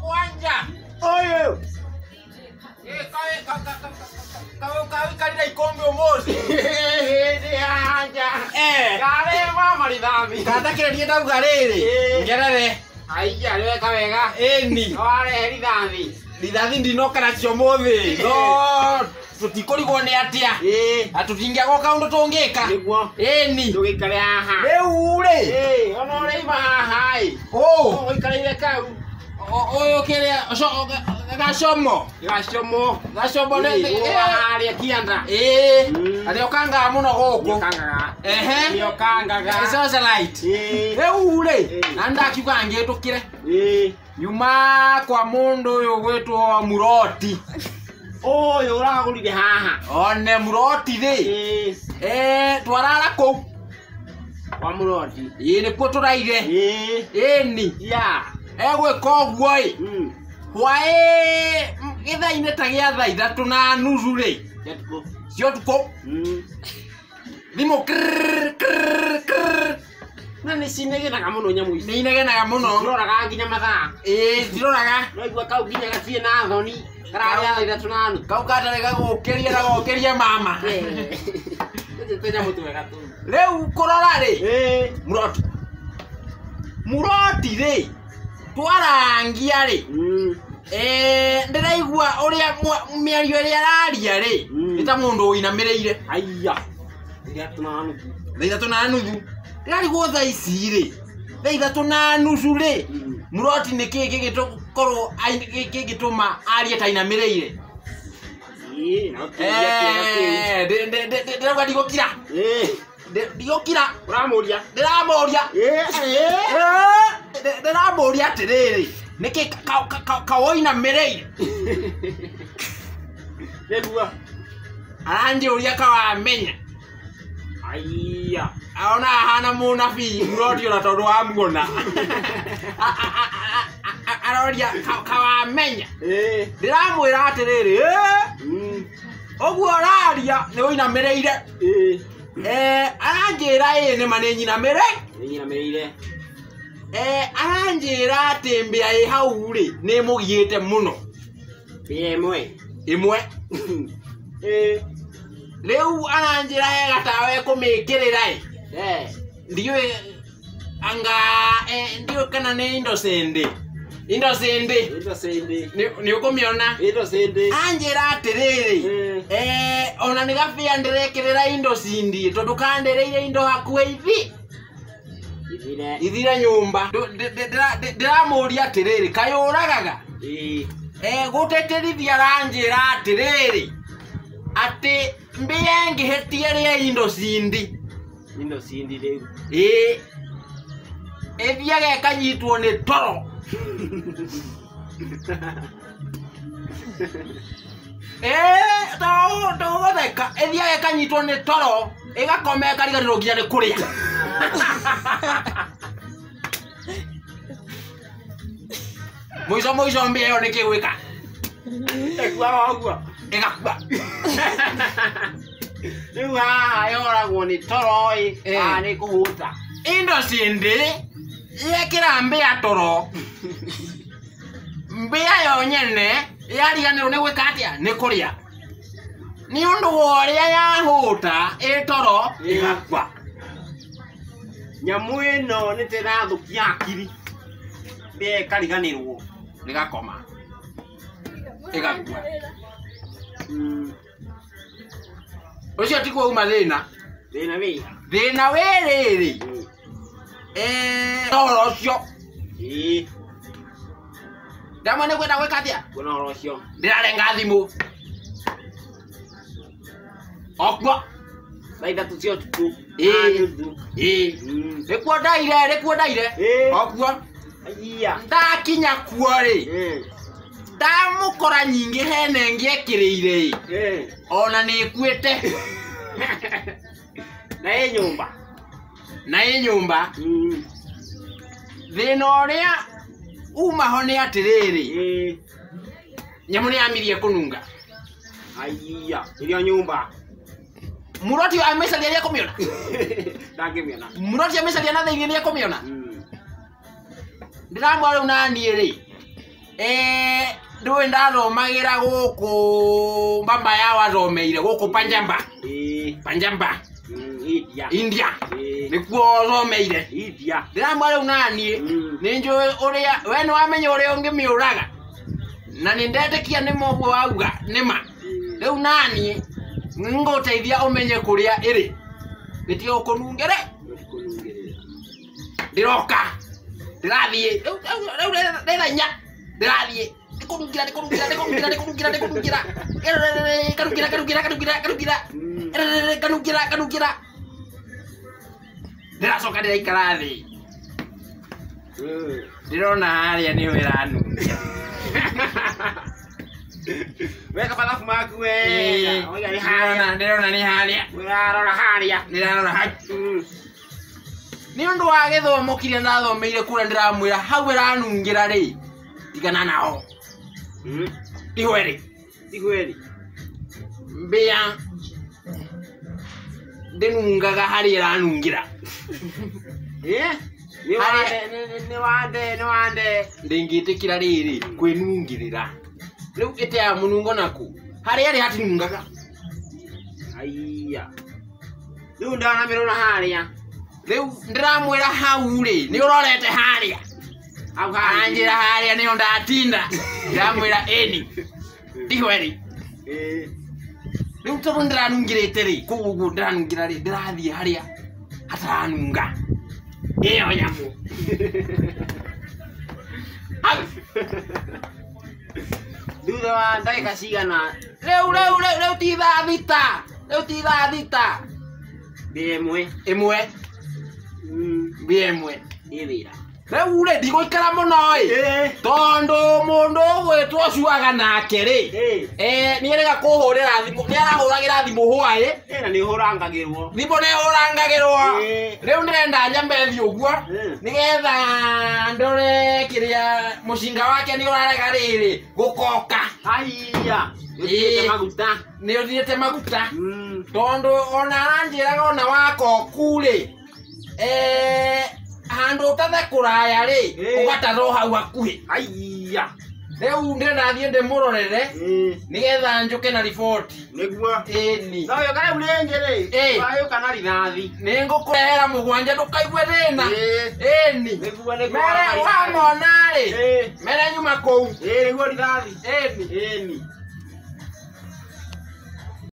Uwanja. Oyo. Kau kali dai kombe omozi. Anja. Kale mama lidhambi. Kata kile dia tahu garere. Ngerere. Aija leka wega. Eni. Wale lidhambi. Lidhambi ndino kana chiomothi. No. Tutikorigo ni atia. Atutingia go kaundo tongeka. Niguo. Eni. Tugikare haha. Reu ri. Ono ri haha. Oh. Oikarire kau. Oyo kile gashomo. Gashomo ne haria kianda. Ali okanga muno goko. Kanga. Ehe. Yo kanga ga. Eso light. Reu ri. Anda kibange tukire. Nyuma kwa mundu uyu gwitwo Muroti. Oyo uragurire haha. One Muroti ri. Twarara ku. Kwa Muroti. Ni kuo turaire. Eni. Ya. Egwe koguo i. Hwae githaine ta gia thaa 3:30 ri. Yatuko. Cio tuko. Thimo Nani sinegenaga muno nyamu ici. ni inegenaga muno. Ndiroraga nginya mathaa. Ndiroraga. No igua kau nginya gatie na thoni. Kararĩa thaa 3:30. Kau katare gagukiria na gukiria mama. Tenya mutu wega tu. Riu kurora ri. Muroti ri. Twarangia ri. Ndiraigua uria miario ria araria ri. Nita mundu uinamirire. Aiya. Ndia tunanu. Thaa 3:30. Ndirarigwo thaa ici ri. Thaa 3:30 ri. Muroti ni kiki gitukorwo gituma arie ta inamirire. Ndirauga ndigukira. Ndigukira. Uramuria. Ndiramuria. Ndiramuria atiriri. Niki kawoinamirire. Negua. Aranjiuria kawamenya. Aiya. Aona hana munabii Muroti ona tondu wa muona. Aroria kawamenya. Ndiramwira atiriri. Oguo araria ni uinamirire. Aranjira ni mane nyinamire. Nyinamirire. Aranjira ati mbia i hau ri ni mugiite muno. Imwe. Riu aranjira gatawe kumikirira ndiwe anga ndiwe kana ni indo sende. Ni ukumiona. Anjira atiriri. Ona ni gabia ndirekirira indo sindi tondu kandireire indo hakuhe ithi. Ithire nyumba. Ndiramuria atiriri kayuragaga. Guteterithia aranjira atiriri. Ati mbia ngihetie ri indo sindi. Riu. Ethiage kanyitwo ni toro. Togotheka ethiage kanyitwo ni toro igakome kariganirwo nginya ni kuria. Muico mbia yo nikigwika. Ekua ogua. Igakua. Riu haha yoragwo ni toro ni kuhuta. Indo sindi yekira mbia toro. Mbia yo nyene yariganirwo ni gwika atia ni kuria. Ni undu woria yahuta toro igakua. Nyamu ino ni tirathukia akiri. Mbia ikariganirwo. Nigakoma. Igakua. Ucio tikuo uma thina. Thina wiriri. Toro ucio. Ndamwe ni kwenda gwika atia? Kuna oro ucio. Ndirarenga thimu. Okwa. Thaa 3 cia utuku. Rikuo ndaire. Okwa. Aiya. Ndakinya kuo ri. Ndamukora nyingi hene ngiekiriire. Ona ni ikuite. Na ĩ nyumba. Thina uria uma ho ni atiriri. Nyamu ni amirie kununga. Aiya. Irio nyumba. Muroti amecaria ria kumiona. Ndangimiona. Muroti amecaria na thĩinĩ ni akumiona. ndiramwara unani ri ndwe ndathomagira guku mama yao athomeire guku Panjamba Panjamba India nikuo athomeire India ndiramwara unani ninjue uria we ni wamenya uria ungimiuraga na nindetekia ni moguo wauga nima riu nani nguteithia umenye kuria iri nitio kunungere ndiroka ndirathie riu ndirathia ndirathie ndikunungira ndiracoka ndiraikara thi ndirona haria ni wiranu weka palafu maku wega oiga ni haria ndirona ni haria wirarora haria ndirarora haku ni undu wa githomo kiria ndathomeire kura ndiramwira hau iranungira ri tigana nao ihweri mbia ndinungaga hari iranungira ni wande ndingitikira riri kwinungirira riu ite ya munungo naku hari ari hatinungaga aiya riu ndana mirona haria riu ndiramwira hau ri ni urorete haria au anjira haria ni ndatinda ndiramwira eni ihweri riu tondu ndiranungirite ri kuguo ndiranungira ri ndirathie haria hataranunga iyo nyamu thutha wa ndagika cigana riu ti thaa thita imwe imwe ivira riu ri ndiguikara muno tondu mundu ugwitwo cuaga nake ri nierega kuhurira thimu niarahuragira thimu hwai na ni hurangagirwo thimu ni hurangagirwo riu ndirenda nyambe thi uguo nigetha ndore kiria mucinga wake ni urarega riri gukoka aiya ni uthiete maguta tondu ona aranjiraga ona wakoku ri handu utathe kuraya ri ugatarwo hau hakuhi aiya riu ndirathie ndimurorere nigetha njuke na report niguo ni no yo kana ulenje ri ayo kana rithathi ningukurehera mugwanja ndukaigue thina ni niguo mere wa mona ri mere nyuma kou niguo rithathi ni